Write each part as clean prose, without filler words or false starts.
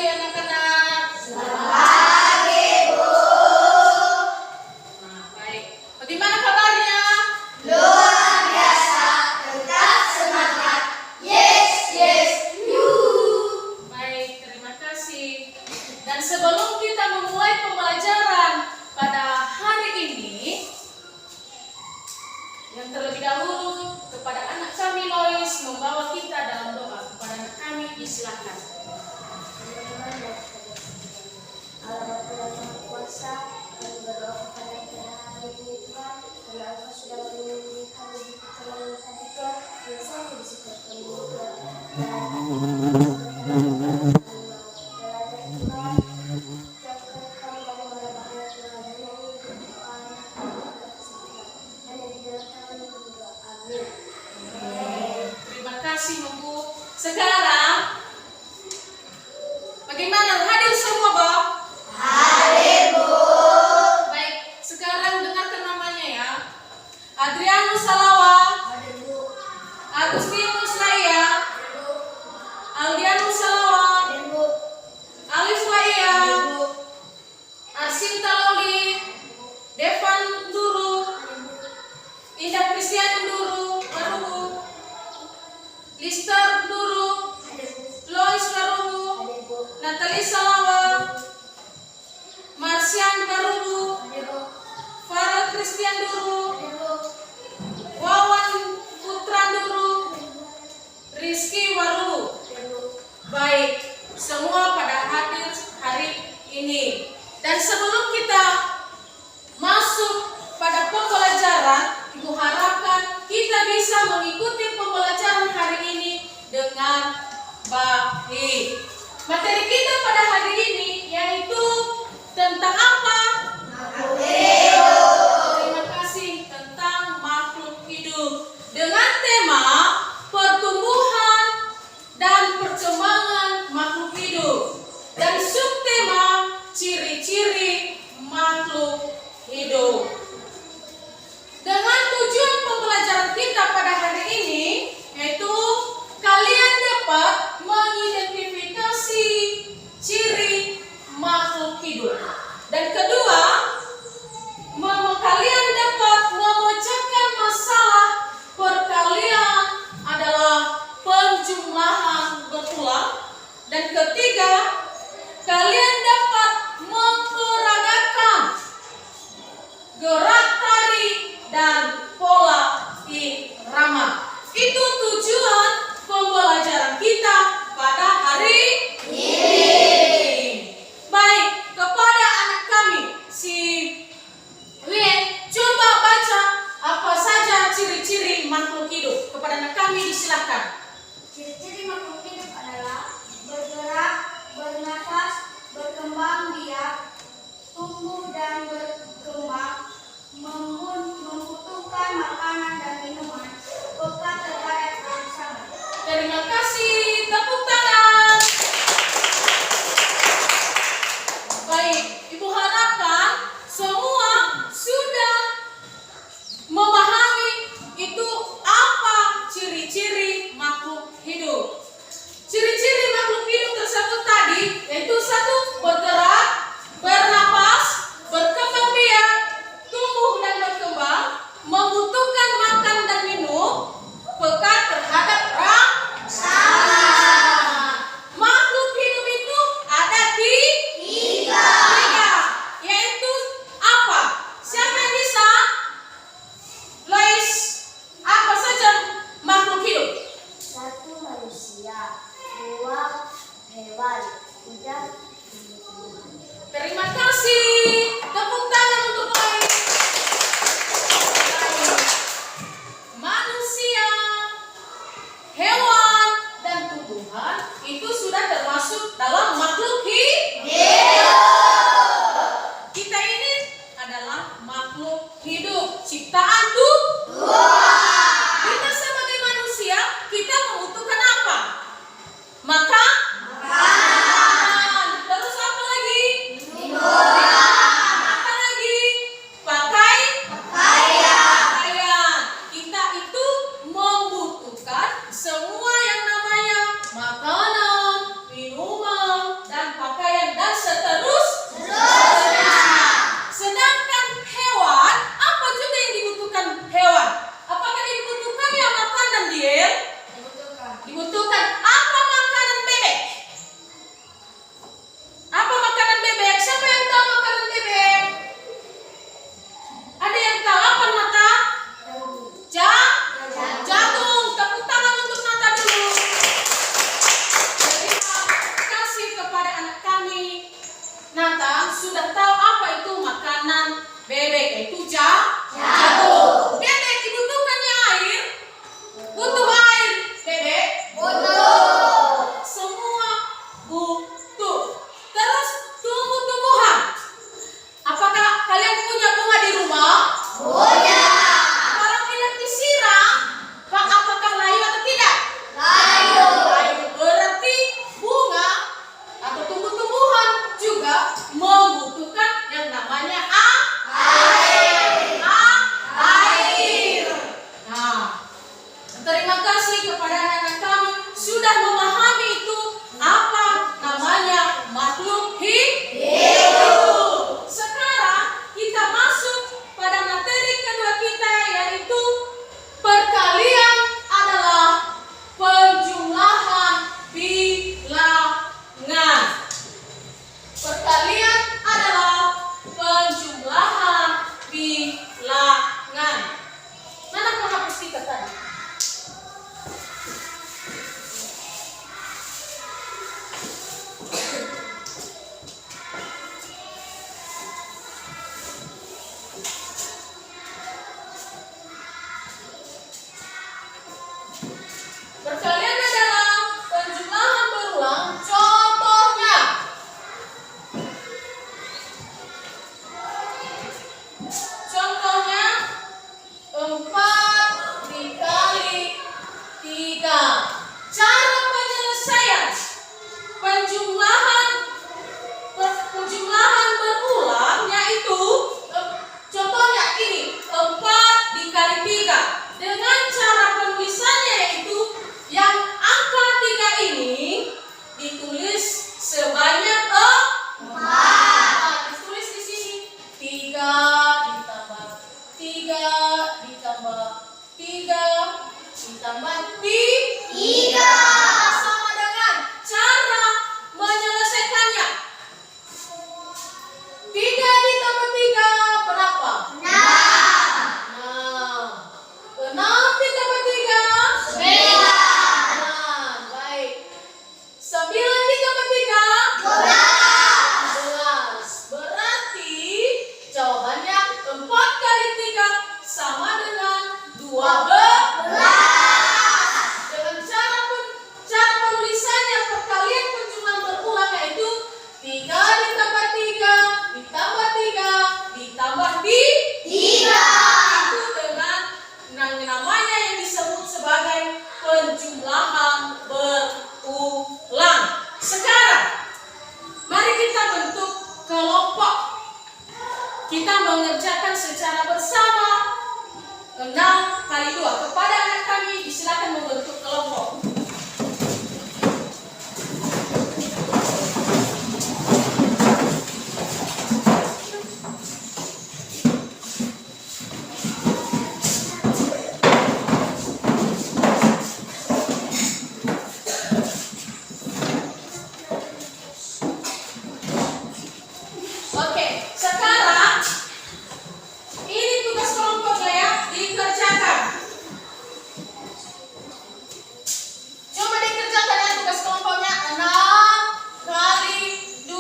pagi anak-anak. Selamat pagi, Bu. Nah, baik. Bagaimana kabarnya? Luar biasa, tetap semangat. Yes, yes, you. Baik, terima kasih. Dan sebelum kita memulai pembelajaran pada hari ini, yang terlebih dahulu kepada anak kami Lois membawa kita dalam doa. Kepada anak kami disilakan. Allah Bapa yang Maha Kuasa, kami berdoa kepada hari ini Tuhan, karena Engkau sudah melindungi kami di perjalanan tadi Tuhan, dan sampai di sekitar kami Tuhan. Terima kasih, Bu. Sekarang, bagaimana? Hadir semua, Bob? Hadir, Bu. Baik, sekarang dengarkan namanya ya. Adrianus Salawa, Hadir, Bu. Agustinus Laya, Hadir, Bu. Aldianus Salawa, Hadir, Bu. Alif Laya, Hadir, Bu. Arsinta Loli, Devan Duru, Indah Kristian Duru, Maruhu, Lister Duru, Lois Maruhu, Hadir, Bu. Natali Salawa, Marsian Maruhu, Hadir, Bu. Farah Kristian Duru, Hadir, Bu. Wawan Putra Duru, Rizky Waruhu. Hadir, Bu. Baik, semua pada hadir hari ini. Dan sebelum kita masuk pada pembelajaran, Ibu harapkan kita bisa mengikuti pembelajaran hari ini dengan baik. Materi kita pada hari ini yaitu tentang apa? Terima kasih, tentang makhluk hidup. Dengan tema pertumbuhan dan perkembangan makhluk hidup. Dan subtema ciri-ciri makhluk hidup. Dengan tujuan pembelajaran kita pada hari ini yaitu kalian dapat mengidentifikasi ciri makhluk hidup. Dan kedua, kalian dapat memecahkan masalah perkalian adalah penjumlahan berulang. Dan ketiga, kalian dapat memperagakan gerak tari dan pola irama. Itu tujuan pembelajaran kita pada hari ini. Baik, kepada anak kami si Wien, coba baca apa saja ciri-ciri makhluk hidup. Kepada anak kami disilakan. Ciri-ciri makhluk hidup adalah bergerak, bernafas, berkembang biak, tumbuh dan berkembang, membutuhkan makanan dan minuman, peka terhadap rangsangan. Terima kasih, tepuk tangan. Baik, Ibu harapkan semua sudah memahami itu apa ciri-ciri makhluk hidup. Ciri-ciri makhluk hidup tersebut tadi yaitu satu, bergerak, bernapas, berkembang biak, tumbuh dan berkembang, membutuhkan makan dan minum, peka terhadap rangsangan. Makhluk hidup itu ada tiga, yaitu apa? Siapa yang bisa? Lois, apa saja makhluk hidup? Satu, manusia. 2, kepada anak-anak kami sudah memahami itu apa namanya makhluk hidup. Sekarang kita masuk pada materi kedua kita, yaitu perkalian adalah penjumlahan bilangan. Perkalian adalah penjumlahan bilangan. Mana penghapus kita tadi? Perkalian adalah penjumlahan berulang. Contohnya, contohnya 4 dikali 3. Cara penyelesaian penjumlahan berulang yaitu contohnya ini 4 dikali 3. Dengan cara penulisannya yaitu yang angka 3 ini ditulis sebanyak 4. Ditulis di sini 3 ditambah 3 ditambah 3 ditambah 3 sama dengan cara menyelesaikannya. 3 ditambah 3 berapa? 6. 6 ditambah 3 9. Baik. 9 ditambah 3 12. Berarti jawabannya 4 kali 3 sama dengan 12. Dengan cara penulisannya perkalian penjumlahan berulang yaitu 3 ditambah 3 ditambah 3 ditambah 3. Itu dengan namanya yang disebut sebagai penjumlahan berulang. Sekarang mari kita bentuk kelompok. Kita mengerjakan secara bersama 6 kali 2. Kepada anak kami disilakan membentuk kelompok. Oke, sekarang ini tugas kelompoknya ya, dikerjakan. Coba dikerjakan ya tugas kelompoknya. 6 kali 2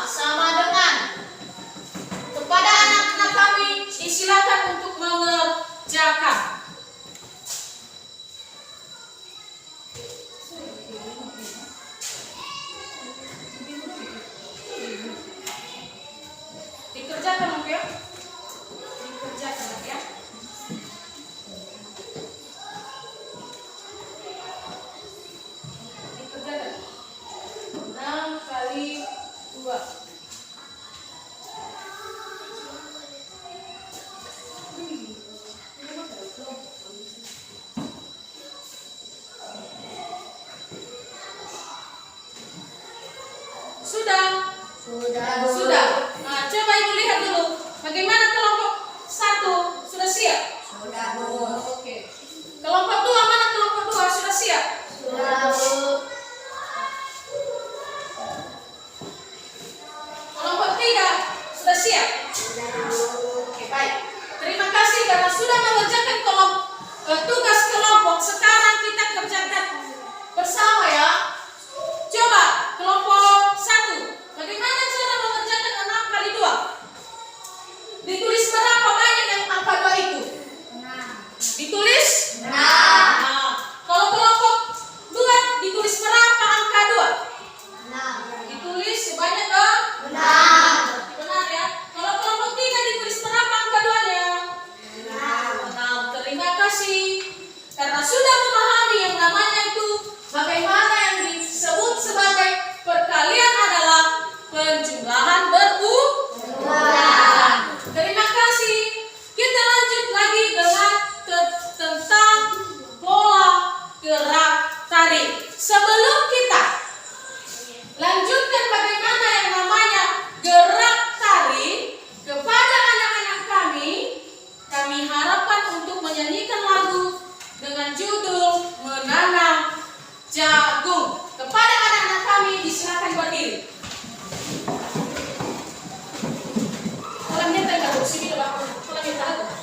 sama dengan. Kepada anak-anak kami disilakan untuk mengerjakan. Dikerjakan oke? Dikerjakan ya. Dikerjakan 6 kali 2. Sudah? Sudah. Nah, coba Ibu lihat dulu. Bagaimana kelompok 1? Sudah siap? Oke. Kelompok 2 mana kelompok 2? Sudah siap? Kelompok 3 sudah siap? Oke, baik. Terima kasih karena sudah mengerjakan tugas kelompok. Sekarang kita kerjakan bersama ya. Coba kelompok 1. Bagaimana cara mengerjakan 6 kali 2? Ditulis sebelum kita lanjutkan bagaimana yang namanya gerak tari kepada anak-anak kami harapkan untuk menyanyikan lagu dengan judul Menanam Jagung. Kepada anak-anak kami disilakan berdiri. Kolamnya tengah sini Bapak. Kolamnya tengah.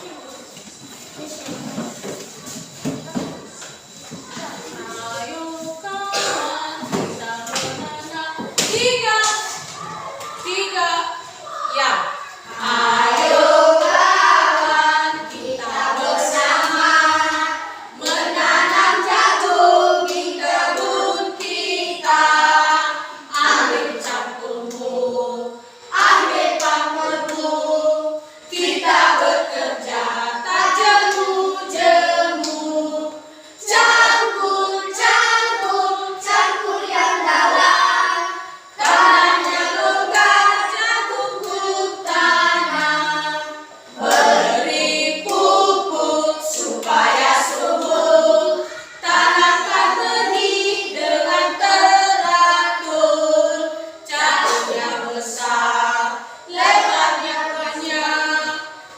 Ayo kawan kita menanam. Tiga, ya. Ayo kawan kita bersama menanam jagung di kebun kita. Ambil cangkulmu, ambil pamermu, kita bekerja tak jemu-jemu. Cangkul, cangkul, cangkul yang dalam, tanahnya longgar, jagungku tanam. Beri pupuk supaya subur, tanamkan benih dengan teratur. Jagungnya besar, lebarnya banyak,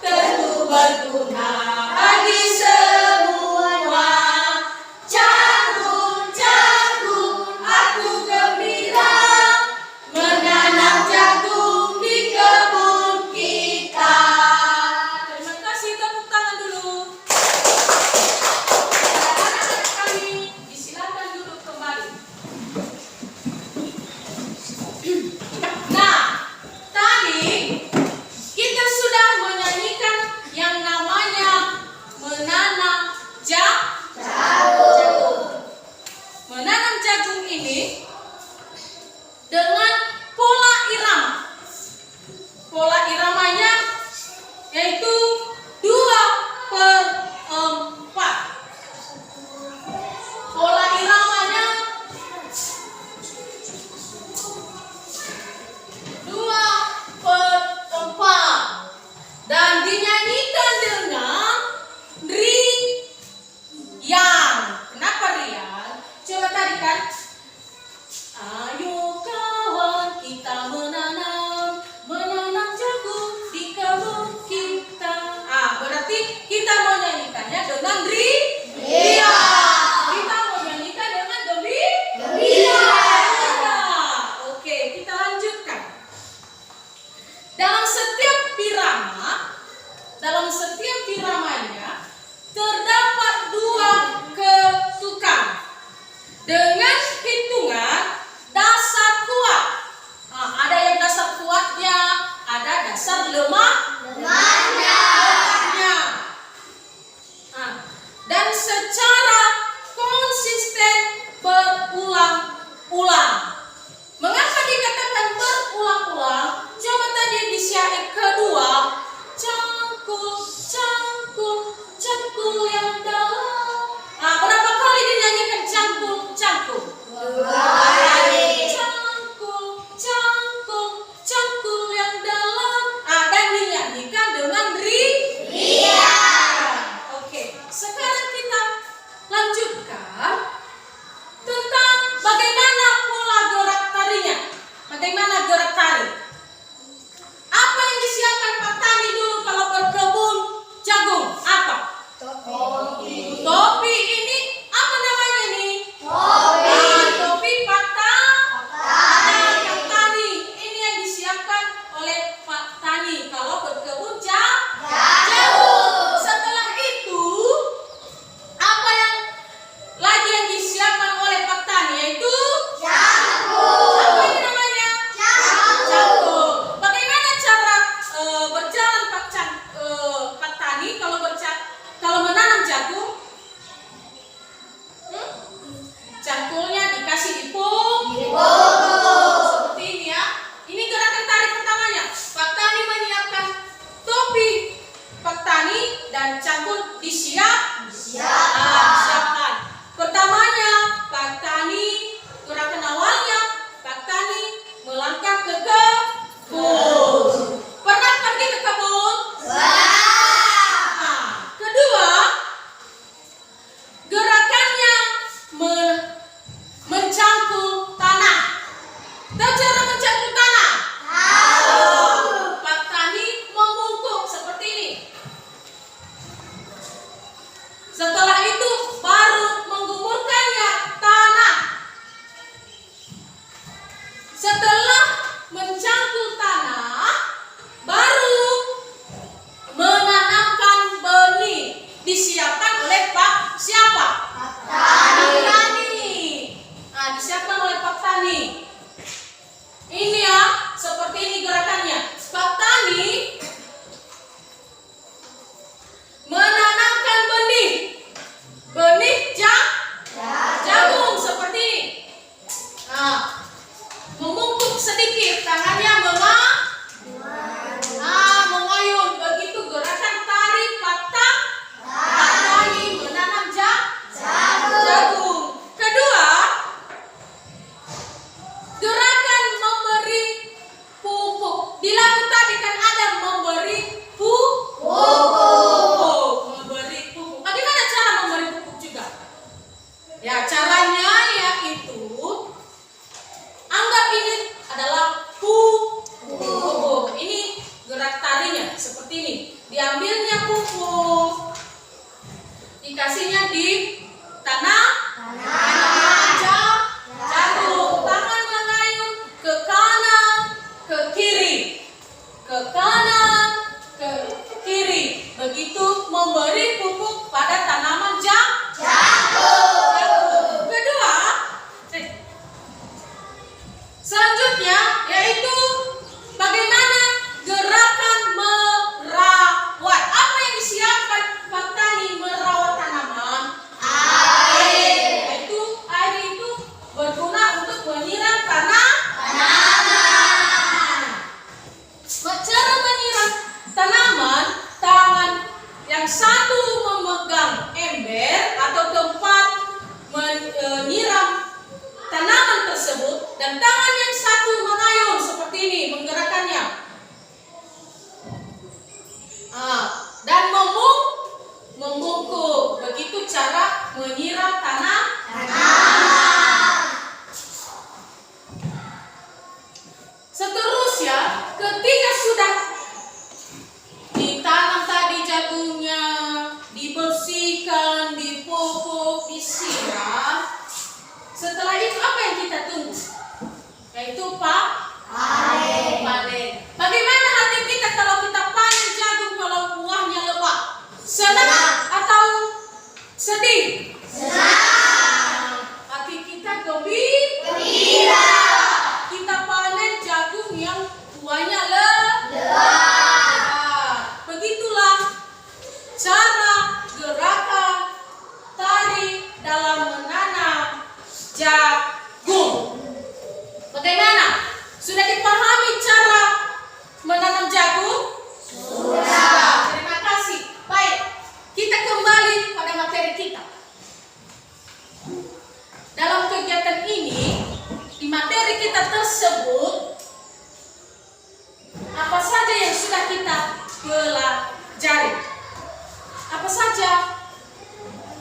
tentu berguna bagi semua. Jagung, jagung, aku gembira menanam jagung di kebun kita. Terima kasih, tepuk tangan dulu. Anak-anak kami disilakan duduk kembali. Nah, tadi kita sudah menyanyikan yang namanya menanam jagung. Menanam jagung ini dengan pola irama. Pola iramanya yaitu 2/4. Pola iramanya 2/4 dan dinyanyikan dengan riang. Kenapa riang? Coba tadi kan. Ayo kawan kita menanam jagung di kebun kita. Berarti kita menyanyikannya dengan riang. Kita menyanyikan dengan gembira. Oke, kita lanjutkan. Dalam setiap iramanya terdapat 2 ketukan dengan hitungan dasar kuat. Ada yang dasar kuatnya, ada dasar lemahnya. Dan secara konsisten berulang-ulang. Mengapa dikatakan berulang-ulang? Coba tadi di syair kedua, cangkul, cangkul, cangkul yang dalam. Berapa kali dinyanyikan cangkul, cangkul? 2 kali. Cangkul, cangkul, cangkul yang dalam. Dan dinyanyikan dengan riang. Oke, sekarang kita lanjutkan tentang bagaimana pola gerak tarinya. Bagaimana gerak tari? Apa yang disiapkan Pak Tani dulu kalau berkebun jagung? Apa? Topi. Topi ini apa namanya nih? Topi. Topi Pak Tani. Ini yang disiapkan oleh Pak Tani kalau berkebun jagung. Setelah itu apa yang lagi yang disiapkan oleh Pak Tani yaitu jagung. Apa ini namanya? Jagung. Bagaimana cara berjalan Pak Tani kalau menanam jagung? Cangkulnya dikasih dipukul seperti ini ya. Ini gerakan tarik pertamanya. Pak Tani menyiapkan topi Pak Tani dan cangkul disiapkan. Pertamanya menyiram tanaman tersebut, dan tangan yang satu mengayun seperti ini, menggerakkannya. Dan membungkuk. Begitu cara menyiram tanah. Seterusnya, ketika sudah ditanam tadi jagungnya, dibersihkan, dipupuk, disiram, setelah itu apa yang kita tunggu? Yaitu panen. Bagaimana hati kita kalau kita panen jagung kalau buahnya lebat? Senang atau sedih? Senang. Hati kita gembira. Kita panen jagung yang buahnya lebat. Begitulah cara gerakan tari dalam menanam jagung. Bagaimana? Sudah dipahami cara menanam jagung? Sudah. Terima kasih. Baik, kita kembali pada materi kita. Dalam kegiatan ini, di materi kita tersebut, apa saja yang sudah kita pelajari? Apa saja?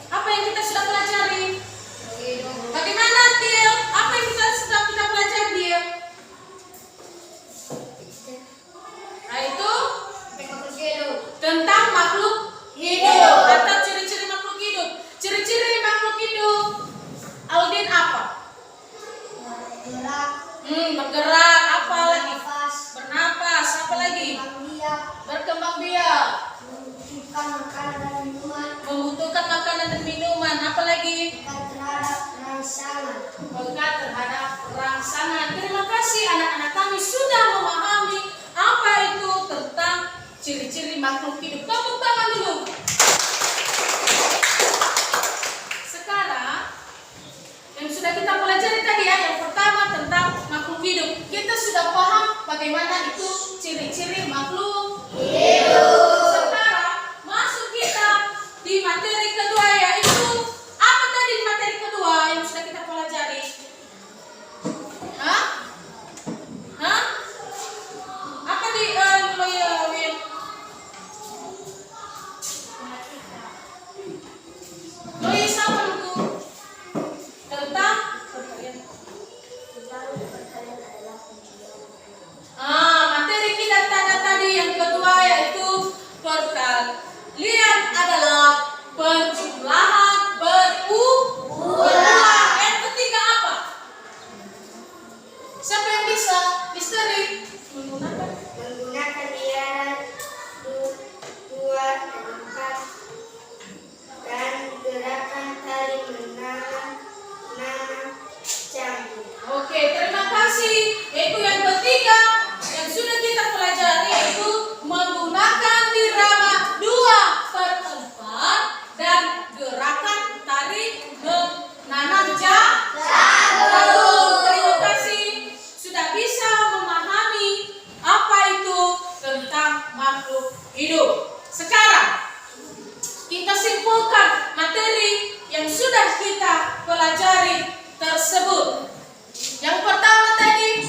Apa yang kita sudah pelajari? Bagaimana, Til? Apa yang sudah kita pelajari, Til? Nah, itu tentang makhluk hidup atau ciri-ciri makhluk hidup. Ciri-ciri makhluk hidup, Aldin, apa? Bergerak, apa lagi? Bernapas, apa lagi? Berkembang biak. Membutuhkan makanan dan minuman, apa lagi? Pekat terhadap rangsangan. Terima kasih anak-anak kami sudah memahami apa itu tentang ciri-ciri makhluk hidup. Tepuk tangan dulu. Sekarang yang sudah kita pelajari tadi ya, yang pertama tentang makhluk hidup. Kita sudah paham bagaimana itu ciri-ciri makhluk hidup. Sekarang masuk kita di materi kedua, yaitu apa tadi di materi kedua yang sudah kita pelajari? Apa di Win? Sama dulu tentang materi kita tadi yang kedua yaitu perkalian adalah penjumlahan berulang. Yang ketiga apa? Siapa yang bisa? Misteri menggunakan biaran 2 dan 4 dan gerakan tari menanam jagung. Oke, terima kasih. Yaitu yang ketiga yang sudah kita pelajari, yaitu menggunakan irama 2/4 dan gerakan tari menanam jagung. Terima kasih sudah bisa memahami apa itu tentang makhluk hidup. Sekarang kita simpulkan materi yang sudah kita pelajari tersebut. Yang pertama tadi,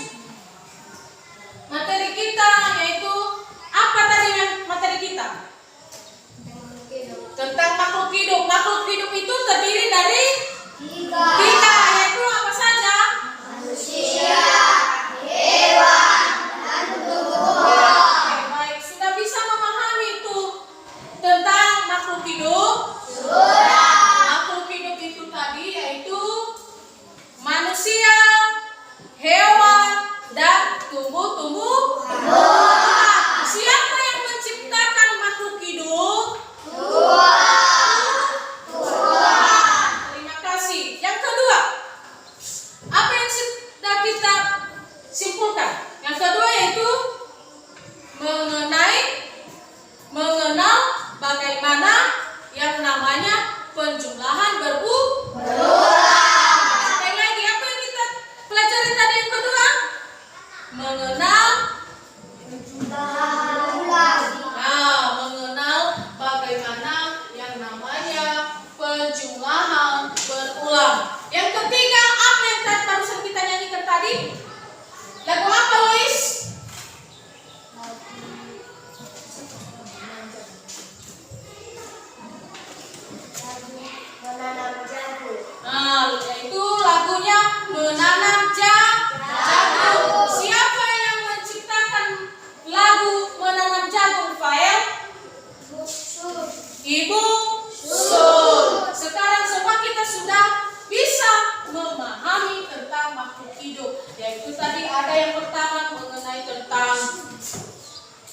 disusun. Sekarang semua kita sudah bisa memahami tentang makhluk hidup. Yaitu tadi ada yang pertama mengenai tentang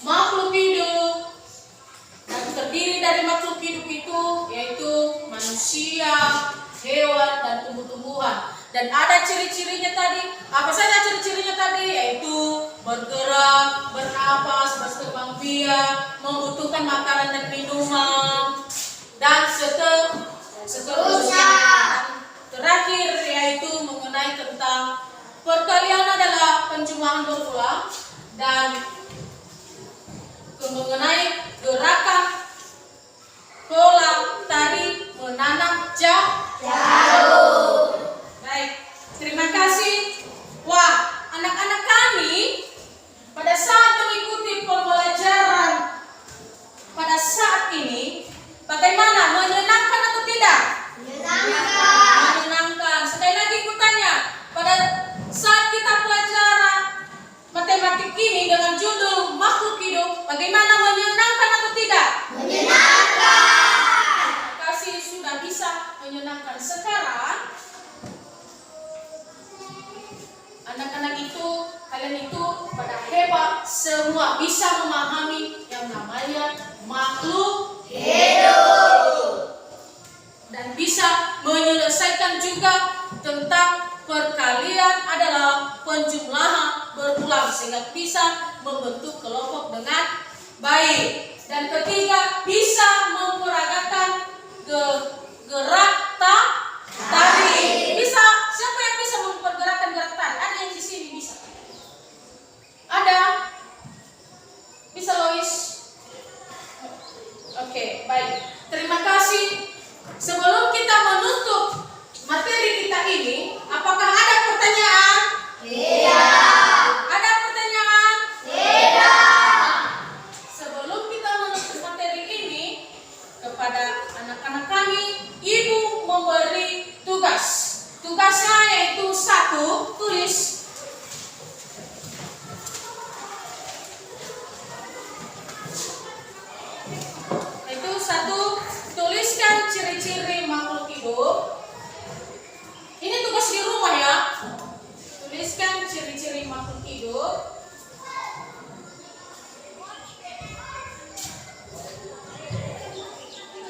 makhluk hidup. Dan terdiri dari makhluk hidup itu yaitu manusia, hewan, dan tumbuh-tumbuhan. Dan ada ciri-cirinya tadi. Apa saja ciri-cirinya tadi? Yaitu bergerak, bernapas, berkembang biak, membutuhkan makanan dan minuman, dan seterusnya. Terakhir yaitu mengenai tentang perkalian adalah penjumlahan berulang, dan mengenai gerakan pola tari menanam jauh. Baik, terima kasih. Wah, anak-anak kami pada saat mengikuti pembelajaran pada saat ini, bagaimana? Menyenangkan atau tidak? Menyenangkan. Sekali lagi kutanya, pada saat kita pelajaran matematik ini dengan judul makhluk hidup, bagaimana? Menyenangkan atau tidak? Menyenangkan. Kasih sudah bisa menyenangkan. Sekarang anak-anak itu, kalian itu pada hebat, semua bisa memahami yang namanya makhluk hidup. Dan bisa menyelesaikan juga tentang perkalian adalah penjumlahan berulang, sehingga bisa membentuk kelompok dengan baik. Dan ketiga, bisa memperagakan gerak tari. Bisa. Siapa yang bisa mempergerakkan gerak tari? Ada yang di sini bisa? Ada? Bisa, Lois? Oke, baik. Terima kasih. Sebelum kita menutup materi kita ini, apakah ada pertanyaan? Tidak. Ada pertanyaan? Tidak. Sebelum kita menutup materi ini, kepada anak-anak kami, Ibu memberi tugas. Tugasnya yaitu 1, tulis. Itu 1, tuliskan ciri-ciri makhluk hidup. Ini tugas di rumah ya. Tuliskan ciri-ciri makhluk hidup.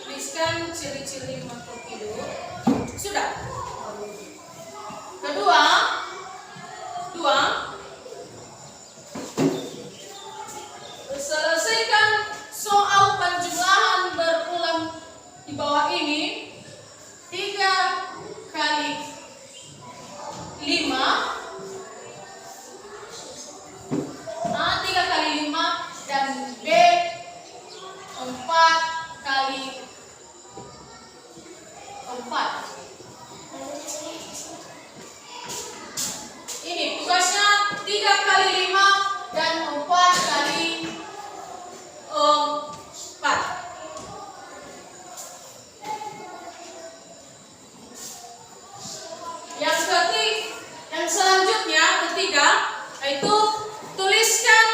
Tuliskan ciri-ciri makhluk hidup. Sudah. Kedua, selesaikan soal penjumlahan berulang di bawah ini. 3 kali 5, 3 kali 5, dan B 4 kali 4. Ini tugasnya 3 kali 5 dan 4 kali 4. Yang selanjutnya ketiga, yaitu tuliskan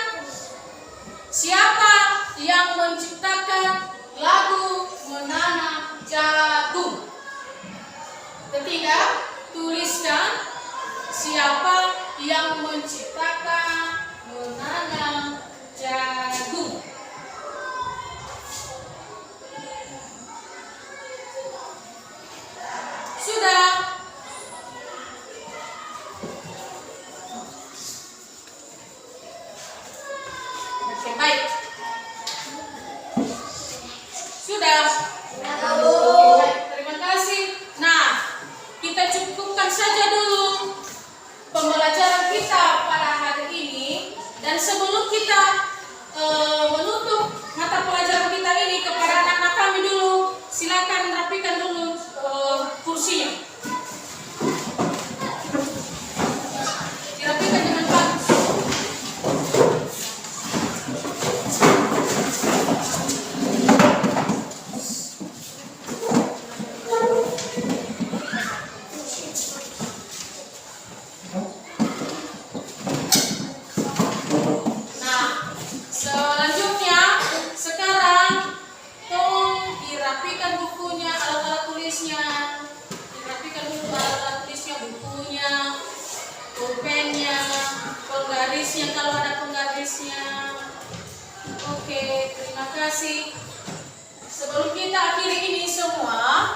siapa yang menciptakan lagu menanam jagung. Ketiga, tuliskan siapa yang menciptakan menanam jagung. Sudah. Oke, baik. Sudah. Baik, terima kasih. Nah, kita cukupkan saja dulu pembelajaran kita pada hari ini. Dan sebelum kita menutup mata pelajaran kita ini, kepada anak-anak kami dulu, silakan rapikan dulu kursinya. Dirapikan dengan bagus. Nah, selanjutnya sekarang tolong dirapikan penggarisnya kalau ada penggarisnya. Oke, terima kasih. Sebelum kita akhiri ini semua,